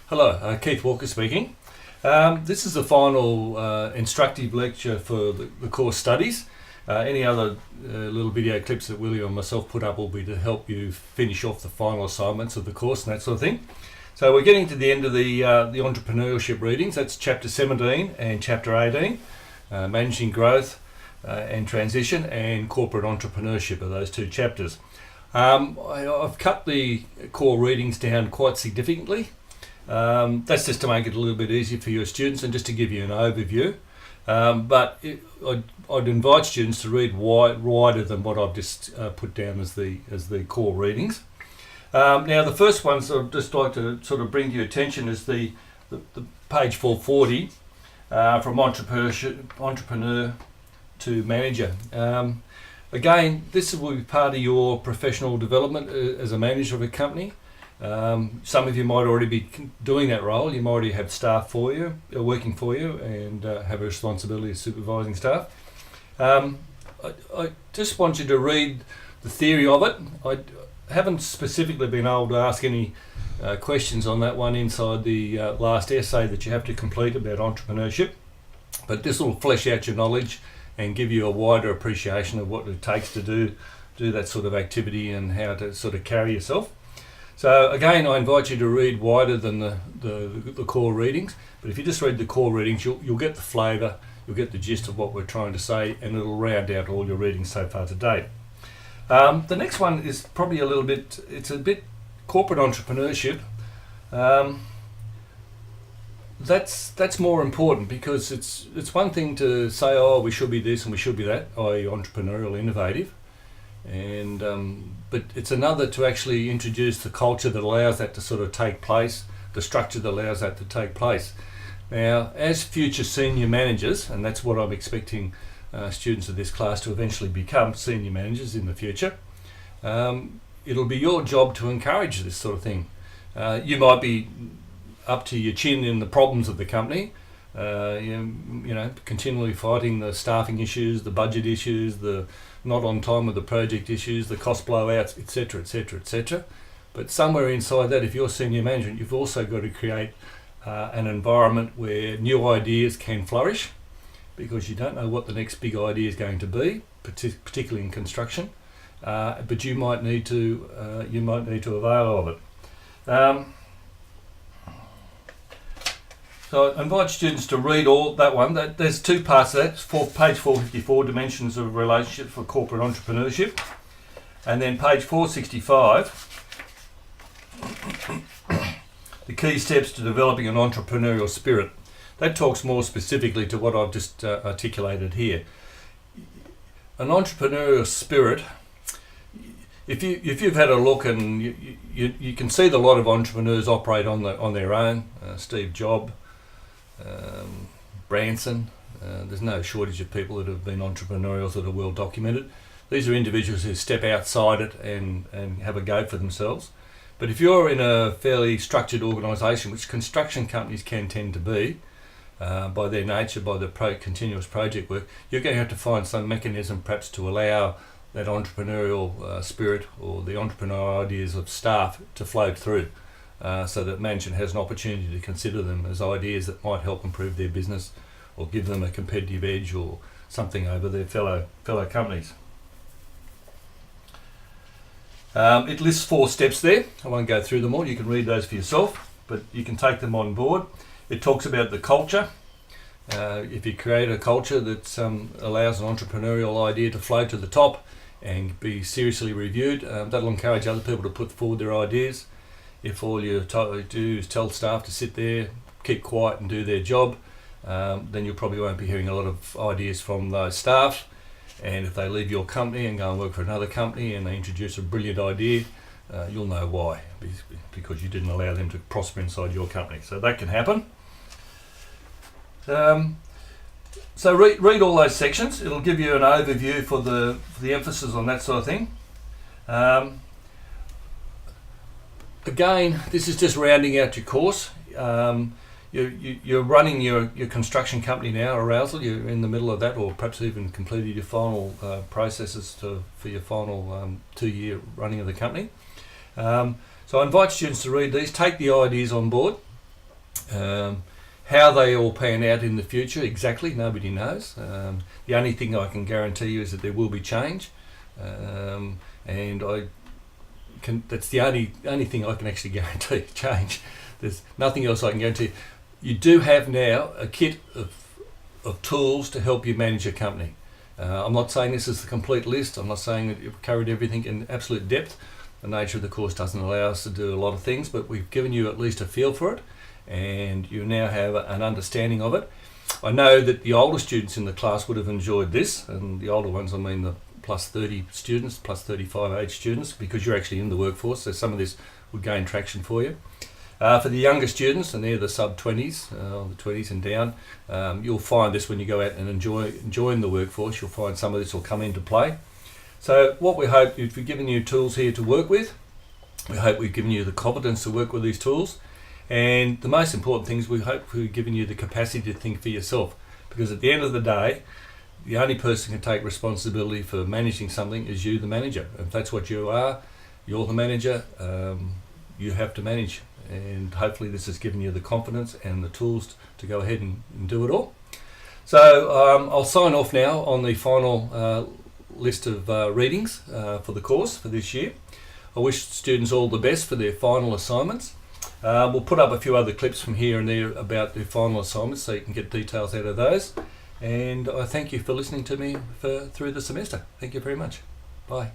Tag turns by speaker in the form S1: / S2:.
S1: Hello, Keith Walker speaking. This is the final instructive lecture for the course studies. Any other little video clips that Willie or myself put up will be to help you finish off the final assignments of the course and that sort of thing. So we're getting to the end of the entrepreneurship readings. That's chapter 17 and chapter 18, managing growth and transition, and corporate entrepreneurship are those two chapters. I've cut the core readings down quite significantly. That's just to make it a little bit easier for your students and just to give you an overview. I'd invite students to read wider than what I've just put down as the core readings. Now the first ones I'd just like to sort of bring to your attention is the page 440 from entrepreneur to manager. Again, this will be part of your professional development as a manager of a company. Some of you might already be doing that role. You might already have staff for you, working for you, and have a responsibility of supervising staff. I just want you to read the theory of it. I haven't specifically been able to ask any questions on that one inside the last essay that you have to complete about entrepreneurship, but this will flesh out your knowledge and give you a wider appreciation of what it takes to do that sort of activity and how to sort of carry yourself. So again, I invite you to read wider than the core readings, but if you just read the core readings, you'll get the flavour, you'll get the gist of what we're trying to say, and it'll round out all your readings so far to date. The next one is probably it's a bit corporate entrepreneurship. That's more important, because it's one thing to say, oh, we should be this and we should be that, i.e. entrepreneurial, innovative, and but it's another to actually introduce the culture that allows that to sort of take place, the structure that allows that to take place. Now, as future senior managers, and that's what I'm expecting students of this class to eventually become senior managers in the future, it'll be your job to encourage this sort of thing. You might be up to your chin in the problems of the company, continually fighting the staffing issues, the budget issues, the not on time with the project issues, the cost blowouts, etc., etc., etc. But somewhere inside that, if you're senior management, you've also got to create an environment where new ideas can flourish, because you don't know what the next big idea is going to be, particularly in construction. But you might need to avail of it. So I invite students to read all that one. There's two parts of that. Page 454, dimensions of relationship for corporate entrepreneurship, and then page 465, the key steps to developing an entrepreneurial spirit. That talks more specifically to what I've just articulated here. An entrepreneurial spirit, if you've had a look, and you can see that a lot of entrepreneurs operate on their own. Steve Jobs, Branson, there's no shortage of people that have been entrepreneurials that are well documented. These are individuals who step outside it and have a go for themselves. But if you're in a fairly structured organisation, which construction companies can tend to be, by their nature, by the continuous project work, you're going to have to find some mechanism perhaps to allow that entrepreneurial spirit or the entrepreneurial ideas of staff to flow through, so that management has an opportunity to consider them as ideas that might help improve their business or give them a competitive edge or something over their fellow companies. It lists 4 steps there. I won't go through them all. You can read those for yourself, but you can take them on board. It talks about the culture. If you create a culture that allows an entrepreneurial idea to float to the top and be seriously reviewed, that'll encourage other people to put forward their ideas. If all you do is tell staff to sit there, keep quiet and do their job, then you probably won't be hearing a lot of ideas from those staff. And if they leave your company and go and work for another company and they introduce a brilliant idea, you'll know why, because you didn't allow them to prosper inside your company. So that can happen. So read all those sections. It'll give you an overview for the emphasis on that sort of thing. Again, this is just rounding out your course. You're running your construction company now, Arousal. You're in the middle of that, or perhaps even completed your final processes for your final 2-year running of the company. So I invite students to read these, take the ideas on board. How they all pan out in the future, exactly, nobody knows. The only thing I can guarantee you is that there will be change. And that's the only thing I can actually guarantee, change. There's nothing else I can guarantee. You do have now a kit of tools to help you manage your company. I'm not saying this is the complete list. I'm not saying that you've covered everything in absolute depth. The nature of the course doesn't allow us to do a lot of things, but we've given you at least a feel for it, and you now have an understanding of it. I know that the older students in the class would have enjoyed this, and the older ones, I mean the plus 30 students, plus 35 age students, because you're actually in the workforce, so some of this would gain traction for you. For the younger students, and they're the sub-20s, the 20s and down, you'll find this when you go out and join the workforce. You'll find some of this will come into play. So what we hope is we've given you tools here to work with. We hope we've given you the confidence to work with these tools. And the most important thing is we hope we've given you the capacity to think for yourself. Because at the end of the day, the only person who can take responsibility for managing something is you, the manager. If that's what you are, you're the manager, you have to manage. And hopefully this has given you the confidence and the tools to go ahead and do it all. So I'll sign off now on the final list of readings for the course for this year. I wish students all the best for their final assignments. We'll put up a few other clips from here and there about their final assignments so you can get details out of those. And I thank you for listening to me through the semester. Thank you very much. Bye.